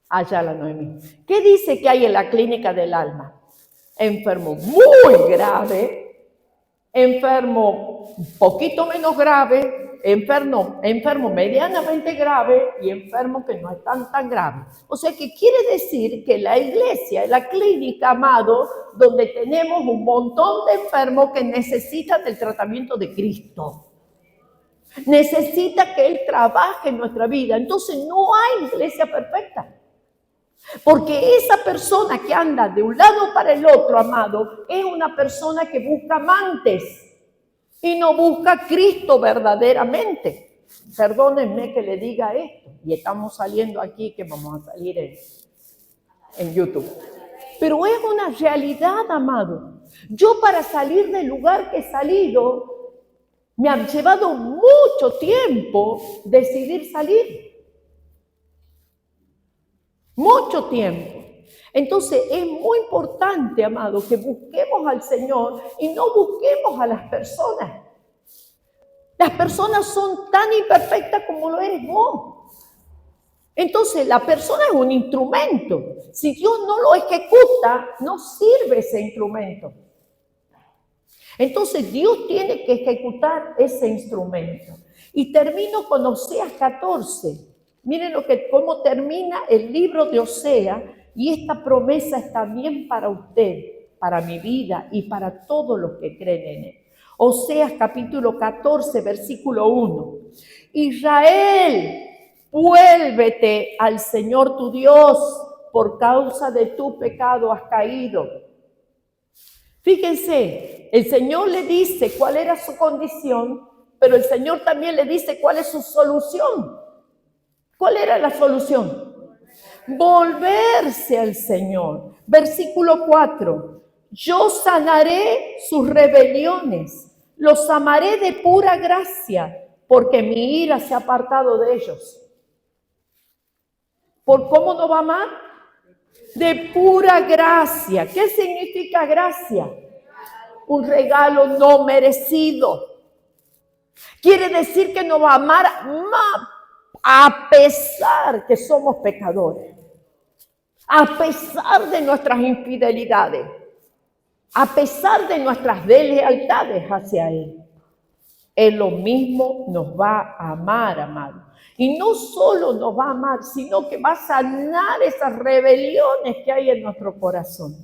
Speaker 1: Allá la Noemí. ¿Qué dice que hay en la clínica del alma? Enfermo muy grave, enfermo un poquito menos grave, enfermo medianamente grave y enfermo que no es tan grave. O sea, que quiere decir que la iglesia es la clínica, amado, donde tenemos un montón de enfermos que necesitan del tratamiento de Cristo. Necesita que Él trabaje en nuestra vida. Entonces no hay iglesia perfecta. Porque esa persona que anda de un lado para el otro, amado, es una persona que busca amantes y no busca a Cristo verdaderamente. Perdónenme que le diga esto. Y estamos saliendo aquí, que vamos a salir en YouTube. Pero es una realidad, amado. Yo para salir del lugar que he salido, me ha llevado mucho tiempo decidir salir. Mucho tiempo. Entonces es muy importante, amado, que busquemos al Señor y no busquemos a las personas. Las personas son tan imperfectas como lo eres vos. Entonces la persona es un instrumento. Si Dios no lo ejecuta, no sirve ese instrumento. Entonces Dios tiene que ejecutar ese instrumento. Y termino con Oseas 14. Miren cómo termina el libro de Oseas, y esta promesa es también para usted, para mi vida y para todos los que creen en Él. Oseas capítulo 14, versículo 1. Israel, vuélvete al Señor tu Dios, por causa de tu pecado has caído. Fíjense, el Señor le dice cuál era su condición, pero el Señor también le dice cuál es su solución. ¿Cuál era la solución? Volverse al Señor. Versículo 4. Yo sanaré sus rebeliones, los amaré de pura gracia, porque mi ira se ha apartado de ellos. ¿Por cómo no va a amar? De pura gracia. ¿Qué significa gracia? Un regalo no merecido. Quiere decir que nos va a amar a pesar que somos pecadores, a pesar de nuestras infidelidades, a pesar de nuestras deslealtades hacia Él. Él lo mismo nos va a amar, amado. Y no solo nos va a amar, sino que va a sanar esas rebeliones que hay en nuestro corazón.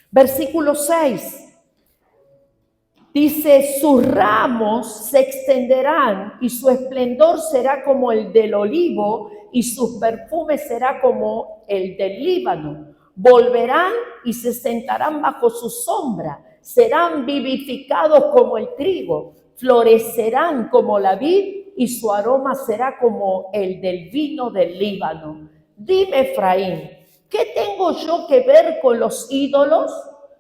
Speaker 1: Versículo 6. Dice, sus ramos se extenderán y su esplendor será como el del olivo y sus perfumes será como el del Líbano. Volverán y se sentarán bajo su sombra, serán vivificados como el trigo, florecerán como la vid y su aroma será como el del vino del Líbano. Dime, Efraín, ¿qué tengo yo que ver con los ídolos?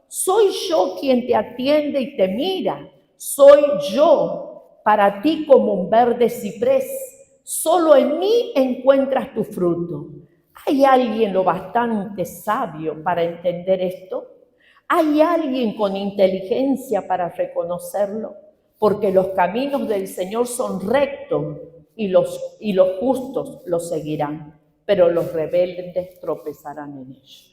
Speaker 1: Soy yo quien te atiende y te mira. Soy yo para ti como un verde ciprés. Solo en mí encuentras tu fruto. ¿Hay alguien lo bastante sabio para entender esto? ¿Hay alguien con inteligencia para reconocerlo? Porque los caminos del Señor son rectos y los justos los seguirán, pero los rebeldes tropezarán en ellos.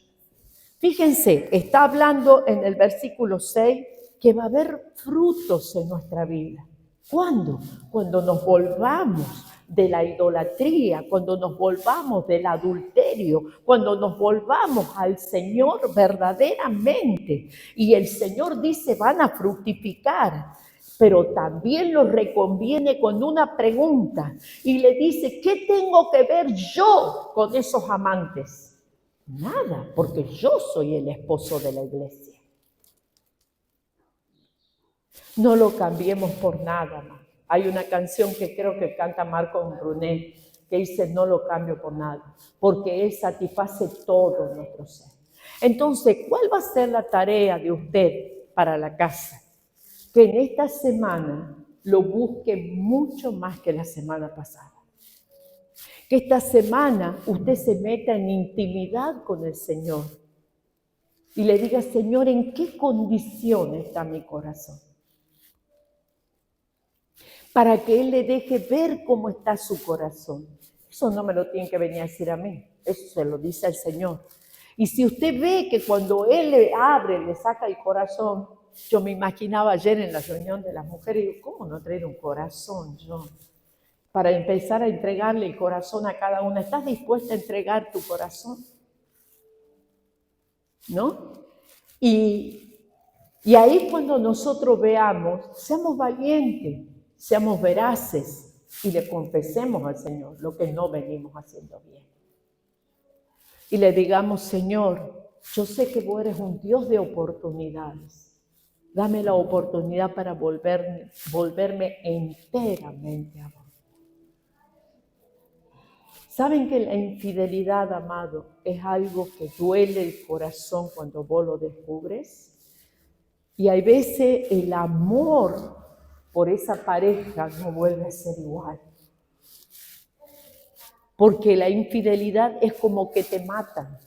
Speaker 1: Fíjense, está hablando en el versículo 6 que va a haber frutos en nuestra vida. ¿Cuándo? Cuando nos volvamos de la idolatría, cuando nos volvamos del adulterio, cuando nos volvamos al Señor verdaderamente. Y el Señor dice, van a fructificar. Pero también lo reconviene con una pregunta y le dice, ¿qué tengo que ver yo con esos amantes? Nada, porque yo soy el esposo de la iglesia. No lo cambiemos por nada más. Hay una canción que creo que canta Marco Brunet que dice, no lo cambio por nada, porque Él satisface todo nuestro ser. Entonces, ¿cuál va a ser la tarea de usted para la casa? Que en esta semana lo busque mucho más que la semana pasada. Que esta semana usted se meta en intimidad con el Señor y le diga, Señor, ¿en qué condición está mi corazón? Para que Él le deje ver cómo está su corazón. Eso no me lo tiene que venir a decir a mí, eso se lo dice al Señor. Y si usted ve que cuando Él le abre, le saca el corazón, yo me imaginaba ayer en la reunión de las mujeres, y digo, ¿cómo no traer un corazón yo? Para empezar a entregarle el corazón a cada una. ¿Estás dispuesta a entregar tu corazón? ¿No? Y ahí cuando nosotros veamos, seamos valientes, seamos veraces y le confesemos al Señor lo que no venimos haciendo bien. Y le digamos, Señor, yo sé que vos eres un Dios de oportunidades. Dame la oportunidad para volverme enteramente a vos. ¿Saben que la infidelidad, amado, es algo que duele el corazón cuando vos lo descubres? Y hay veces el amor por esa pareja no vuelve a ser igual. Porque la infidelidad es como que te matan.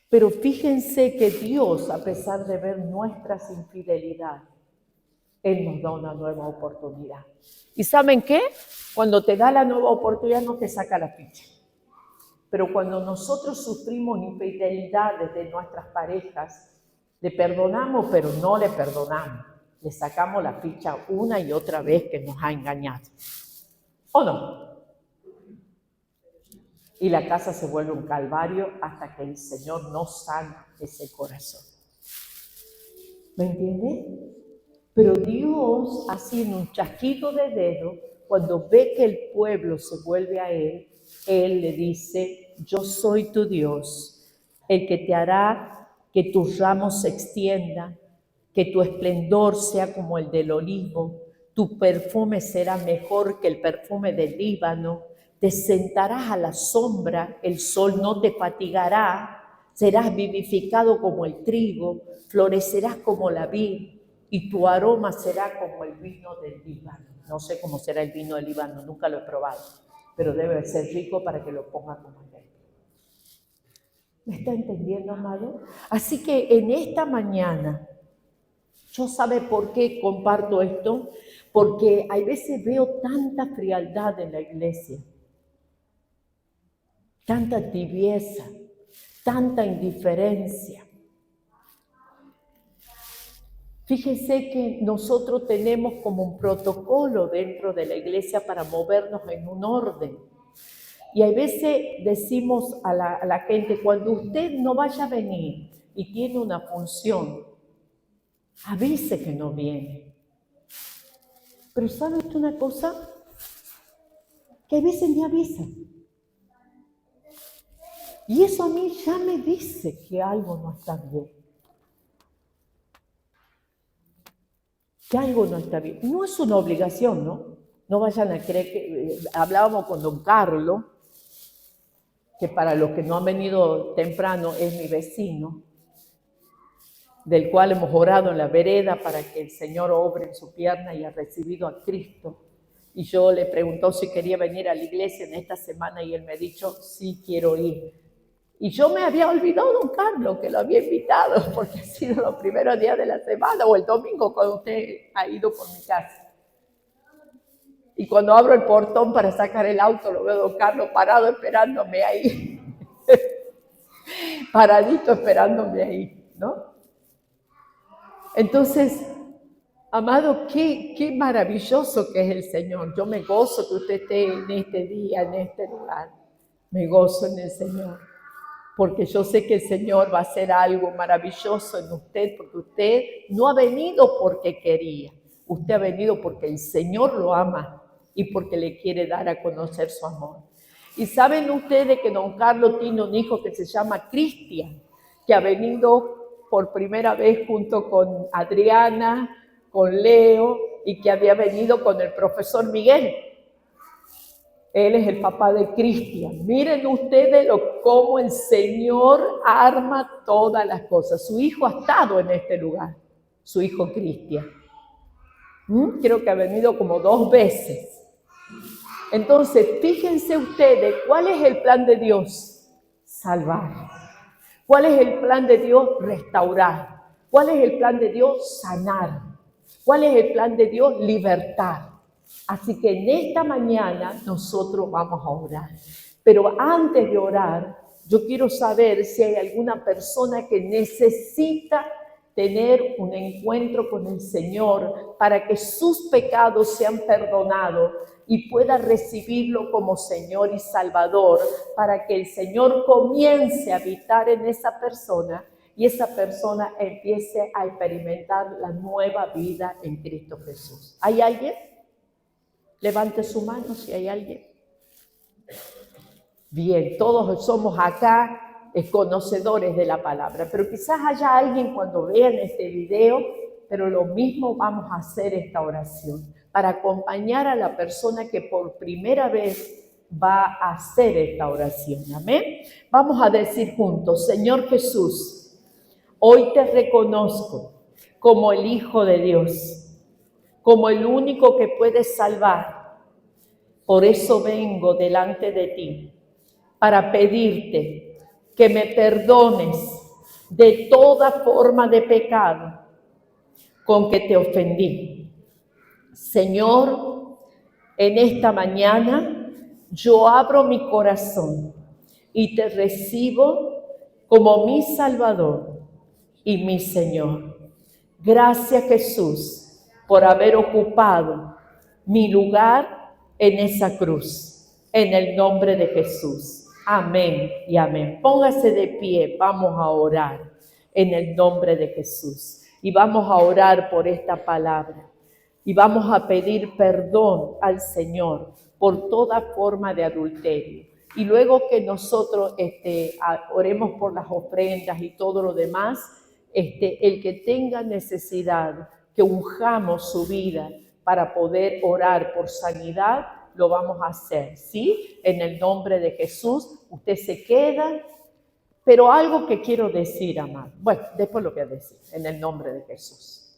Speaker 1: Pero fíjense que Dios, a pesar de ver nuestras infidelidades, Él nos da una nueva oportunidad. ¿Y saben qué? Cuando te da la nueva oportunidad no te saca la ficha. Pero cuando nosotros sufrimos infidelidades de nuestras parejas, le perdonamos, pero no le perdonamos. Le sacamos la ficha una y otra vez que nos ha engañado. ¿O no? Y la casa se vuelve un calvario hasta que el Señor no sana ese corazón. ¿Me entiendes? Pero Dios, así en un chasquido de dedo, cuando ve que el pueblo se vuelve a Él, Él le dice, yo soy tu Dios, el que te hará que tus ramos se extiendan, que tu esplendor sea como el del olivo, tu perfume será mejor que el perfume del Líbano, te sentarás a la sombra, el sol no te fatigará, Serás vivificado como el trigo, florecerás como la vid, y tu aroma será como el vino del Líbano. No sé cómo será el vino del Líbano, nunca lo he probado, pero debe ser rico para que lo ponga como ejemplo. ¿Me está entendiendo, amado? Así que en esta mañana, yo sabe por qué comparto esto, porque hay veces veo tanta frialdad en la iglesia, tanta tibieza, tanta indiferencia. Fíjense que nosotros tenemos como un protocolo dentro de la iglesia para movernos en un orden. Y a veces decimos a la gente, cuando usted no vaya a venir y tiene una función, avise que no viene. Pero ¿sabe usted una cosa? Que a veces ni avisan. Y eso a mí ya me dice que algo no está bien. Que algo no está bien. No es una obligación, ¿no? No vayan a creer que... hablábamos con don Carlos, que para los que no han venido temprano es mi vecino, del cual hemos orado en la vereda para que el Señor obre en su pierna y ha recibido a Cristo. Y yo le preguntó si quería venir a la iglesia en esta semana y él me ha dicho, sí, quiero ir. Y yo me había olvidado, don Carlos, que lo había invitado, porque ha sido los primeros días de la semana o el domingo cuando usted ha ido por mi casa. Y cuando abro el portón para sacar el auto, lo veo a don Carlos parado esperándome ahí. Paradito esperándome ahí, ¿no? Entonces, amado, qué maravilloso que es el Señor. Yo me gozo que usted esté en este día, en este lugar. Me gozo en el Señor. Porque yo sé que el Señor va a hacer algo maravilloso en usted, porque usted no ha venido porque quería, usted ha venido porque el Señor lo ama y porque le quiere dar a conocer su amor. Y saben ustedes que don Carlos tiene un hijo que se llama Cristian, que ha venido por primera vez junto con Adriana, con Leo, y que había venido con el profesor Miguel. Él es el papá de Cristian. Miren ustedes cómo el Señor arma todas las cosas. Su hijo ha estado en este lugar, su hijo Cristian. Creo que ha venido como 2 veces. Entonces, fíjense ustedes, ¿cuál es el plan de Dios? Salvar. ¿Cuál es el plan de Dios? Restaurar. ¿Cuál es el plan de Dios? Sanar. ¿Cuál es el plan de Dios? Libertar. Así que en esta mañana nosotros vamos a orar. Pero antes de orar, yo quiero saber si hay alguna persona que necesita tener un encuentro con el Señor para que sus pecados sean perdonados y pueda recibirlo como Señor y Salvador, para que el Señor comience a habitar en esa persona y esa persona empiece a experimentar la nueva vida en Cristo Jesús. ¿Hay alguien? Levante su mano si hay alguien. Bien, todos somos acá conocedores de la palabra, pero quizás haya alguien cuando vean este video, pero lo mismo vamos a hacer esta oración para acompañar a la persona que por primera vez va a hacer esta oración. Amén. Vamos a decir juntos: Señor Jesús, hoy te reconozco como el Hijo de Dios, como el único que puede salvar. Por eso vengo delante de ti, para pedirte que me perdones de toda forma de pecado con que te ofendí. Señor, en esta mañana yo abro mi corazón y te recibo como mi Salvador y mi Señor. Gracias, Jesús, por haber ocupado mi lugar en esa cruz, en el nombre de Jesús. Amén y amén. Póngase de pie, vamos a orar en el nombre de Jesús. Y vamos a orar por esta palabra. Y vamos a pedir perdón al Señor por toda forma de adulterio. Y luego que nosotros oremos por las ofrendas y todo lo demás, el que tenga necesidad, que unjamos su vida para poder orar por sanidad, lo vamos a hacer, ¿sí? En el nombre de Jesús, usted se queda, Pero algo que quiero decir, amado. Bueno, después lo voy a decir, en el nombre de Jesús.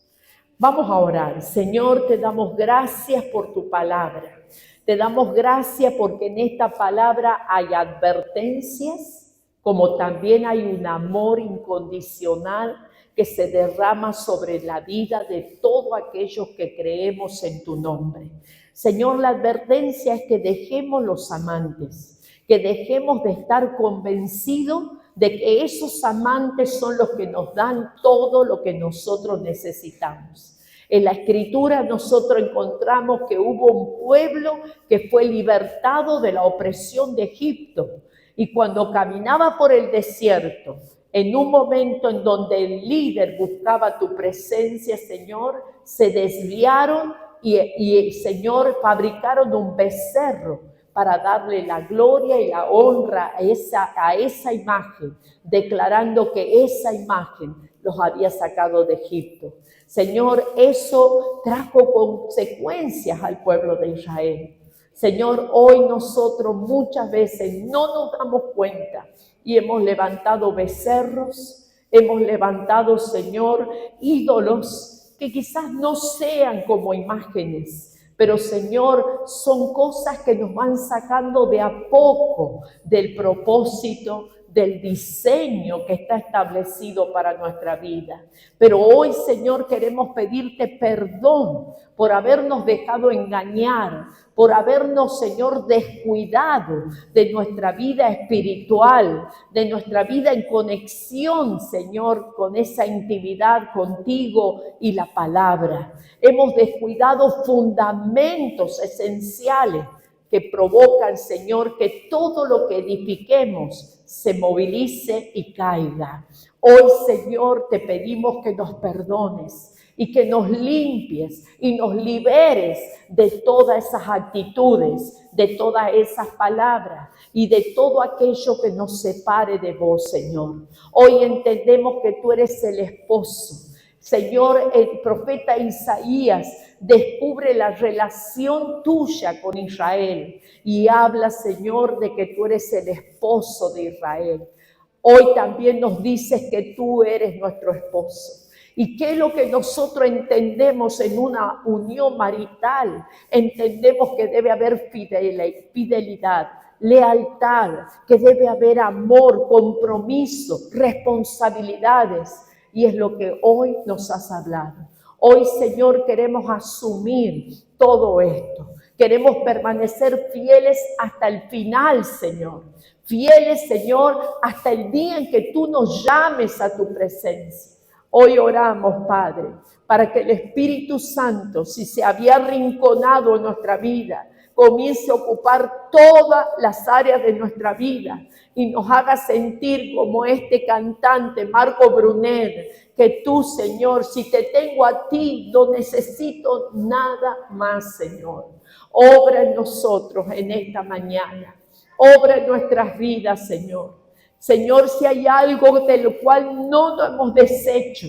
Speaker 1: Vamos a orar. Señor, te damos gracias por tu palabra. Te damos gracias porque en esta palabra hay advertencias, como también hay un amor incondicional que se derrama sobre la vida de todos aquellos que creemos en tu nombre. Señor, la advertencia es que dejemos los amantes, que dejemos de estar convencidos de que esos amantes son los que nos dan todo lo que nosotros necesitamos. En la Escritura nosotros encontramos que hubo un pueblo que fue libertado de la opresión de Egipto, y cuando caminaba por el desierto, en un momento en donde el líder buscaba tu presencia, Señor, se desviaron y Señor, fabricaron un becerro para darle la gloria y la honra a esa imagen, declarando que esa imagen los había sacado de Egipto. Señor, eso trajo consecuencias al pueblo de Israel. Señor, hoy nosotros muchas veces no nos damos cuenta y hemos levantado becerros, hemos levantado, Señor, ídolos que quizás no sean como imágenes, pero Señor, son cosas que nos van sacando de a poco del propósito, del diseño que está establecido para nuestra vida. Pero hoy, Señor, queremos pedirte perdón por habernos dejado engañar, por habernos, Señor, descuidado de nuestra vida espiritual, de nuestra vida en conexión, Señor, con esa intimidad contigo y la palabra. Hemos descuidado fundamentos esenciales que provocan, Señor, que todo lo que edifiquemos se movilice y caiga. Hoy, Señor, te pedimos que nos perdones y que nos limpies y nos liberes de todas esas actitudes, de todas esas palabras y de todo aquello que nos separe de vos, Señor. Hoy entendemos que tú eres el esposo. Señor, el profeta Isaías descubre la relación tuya con Israel y habla, Señor, de que tú eres el esposo de Israel. Hoy también nos dices que tú eres nuestro esposo. ¿Y qué es lo que nosotros entendemos en una unión marital? Entendemos que debe haber fidelidad, lealtad, que debe haber amor, compromiso, responsabilidades. Y es lo que hoy nos has hablado. Hoy, Señor, queremos asumir todo esto. Queremos permanecer fieles hasta el final, Señor. Fieles, Señor, hasta el día en que tú nos llames a tu presencia. Hoy oramos, Padre, para que el Espíritu Santo, si se había arrinconado en nuestra vida, comience a ocupar todas las áreas de nuestra vida y nos haga sentir como este cantante, Marco Brunet, que tú, Señor, si te tengo a ti, no necesito nada más, Señor. Obra en nosotros en esta mañana, obra en nuestras vidas, Señor. Señor, si hay algo de lo cual no nos hemos deshecho,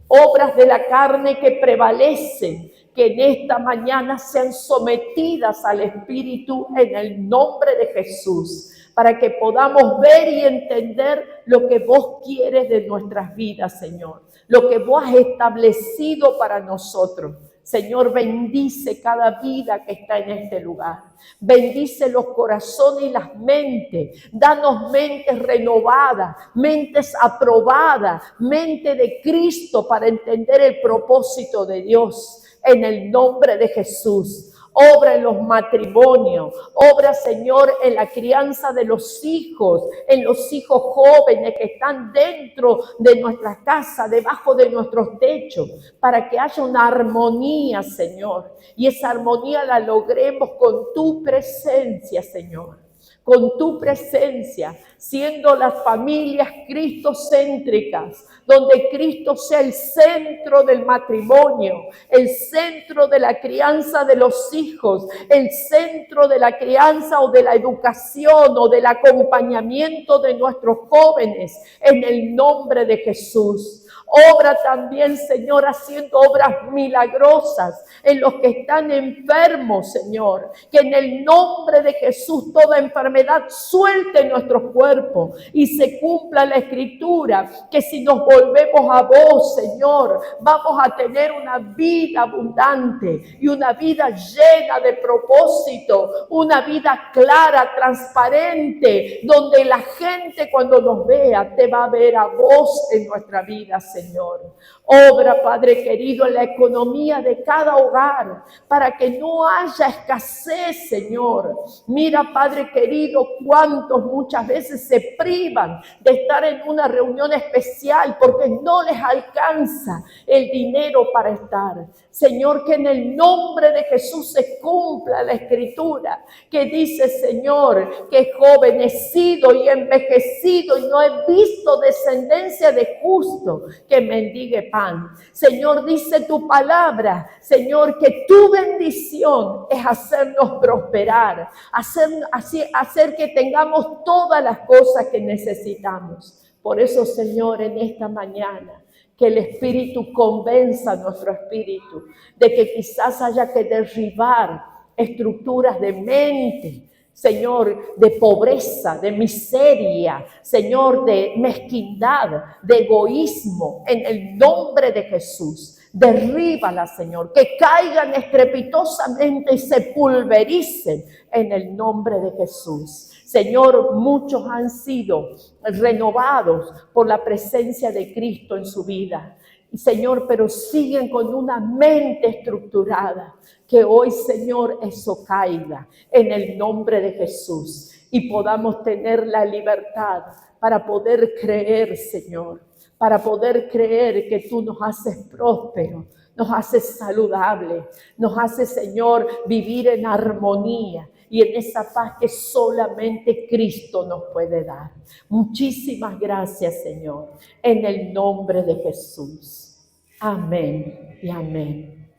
Speaker 1: obras de la carne que prevalecen, que en esta mañana sean sometidas al Espíritu en el nombre de Jesús, para que podamos ver y entender lo que vos quieres de nuestras vidas, Señor, lo que vos has establecido para nosotros. Señor, bendice cada vida que está en este lugar. Bendice los corazones y las mentes. Danos mentes renovadas, mentes aprobadas, mente de Cristo para entender el propósito de Dios. En el nombre de Jesús. Obra en los matrimonios, obra, Señor, en la crianza de los hijos, en los hijos jóvenes que están dentro de nuestra casa, debajo de nuestros techos, para que haya una armonía, Señor, y esa armonía la logremos con tu presencia, Señor. Con tu presencia, siendo las familias cristocéntricas, donde Cristo sea el centro del matrimonio, el centro de la crianza de los hijos, el centro de la crianza o de la educación o del acompañamiento de nuestros jóvenes, en el nombre de Jesús. Obra también, Señor, haciendo obras milagrosas en los que están enfermos, Señor. Que en el nombre de Jesús toda enfermedad suelte nuestros cuerpos y se cumpla la Escritura, que si nos volvemos a vos, Señor, vamos a tener una vida abundante y una vida llena de propósito, una vida clara, transparente, donde la gente cuando nos vea te va a ver a vos en nuestra vida, Señor. Obra, Padre querido, en la economía de cada hogar para que no haya escasez, Señor. Mira, Padre querido, cuántos muchas veces se privan de estar en una reunión especial porque no les alcanza el dinero para estar. Señor, que en el nombre de Jesús se cumpla la Escritura que dice, Señor, que jovenecido y envejecido y no he visto descendencia de justo que mendigue pan. Señor, dice tu palabra, Señor, que tu bendición es hacernos prosperar, hacer que tengamos todas las cosas que necesitamos. Por eso, Señor, en esta mañana, que el Espíritu convenza a nuestro espíritu de que quizás haya que derribar estructuras de mente, Señor, de pobreza, de miseria, Señor, de mezquindad, de egoísmo, en el nombre de Jesús. Derríbala, Señor, que caigan estrepitosamente y se pulvericen en el nombre de Jesús. Señor, muchos han sido renovados por la presencia de Cristo en su vida. Señor, pero siguen con una mente estructurada. Que hoy, Señor, eso caiga en el nombre de Jesús y podamos tener la libertad para poder creer, Señor, para poder creer que tú nos haces prósperos, nos haces saludables, nos haces, Señor, vivir en armonía y en esa paz que solamente Cristo nos puede dar. Muchísimas gracias, Señor, en el nombre de Jesús. Amén y amén.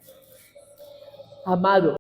Speaker 1: Amado.